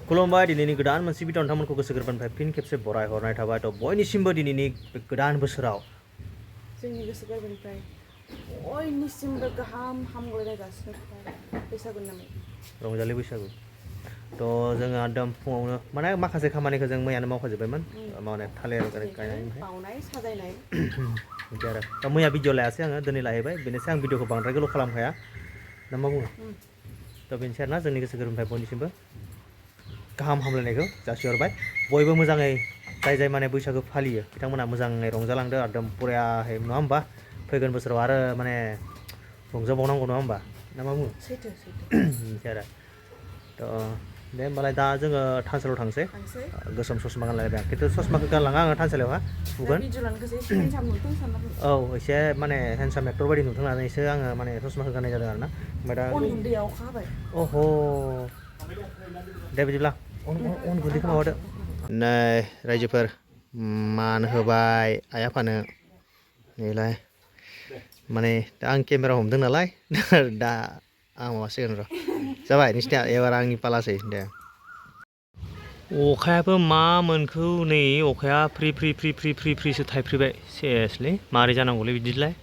खुलुमबाय दिनैनि गोदान मोनसे भिडिअ नोंथांमोनखौ गोसो गोरबोनिफ्राय फिन खेबसे बराय हरनाय थाबाय थ' बयनिसिमबो दिनैनि गोदान बोसोराव जोंनि गोसो गोरबोनिफ्राय बयनिसिमबो गाहाम हामलायनाय जासिनाय थाबाय बैसागुनि नामै रंजालि बैसागु थ' जोङो एकदम फुङावनो माने माखासे खामानिखौ जों मैयानो मावखाजोब्बायमोन माने थालिर गायनायनिफ्राय बावनाय साजायनाय बिदि आरो दा मैया भिडिअ लायासै आङो दिनै लाहैबाय बेनोसै आं भिडिअखौ बांद्राय गोलाव खालामखाया ना मा बुङो थ' बेनोसै आरोना जोंनि गोसो गोरबोनिफ्राय बयनिसिमबो गाहाम हामलायनायखौ जासिहरबाय बयबो मोजाङै जाय माने बैसागु फालियो बिथांमोना मोजाङै रंजालांदो एकदम बरियाहै नङा होमबा फैगोन बोसोराव आरो माने रंजाबावनांगौ नङा होमबा ना मा बुङो सैथो बिदि आरो थ' दे होमबालाय दा जोङो थानसालियाव थांसै गोसोम ससमा गानलायबाय आं खिन्थु ससमाखौ गानलाङा आङो थानसालियावहा फुगोन औ एसे माने हेन्डसाम एक्टर बायदि नुथों होननानैसो आङो माने ससमाखौ गाननाय जादों आरो ना ओमफ्राय दा अह' दे बिदिब्ला अन गुन्दैखौ माबादो नै रायजोफोर मान होबाय आइ आफानो नैलाय माने दा आं केमेरा हमदों नालाय दा आं माबासिगोन र' जाबाय नोंसिना एबार आंनि पालासै दे अखायाबो मा मोनखो नै अखाया फ्रि फ्रिसो थाइफ्रिबाय सेसलै मारै जानांगौलै बिदिलाय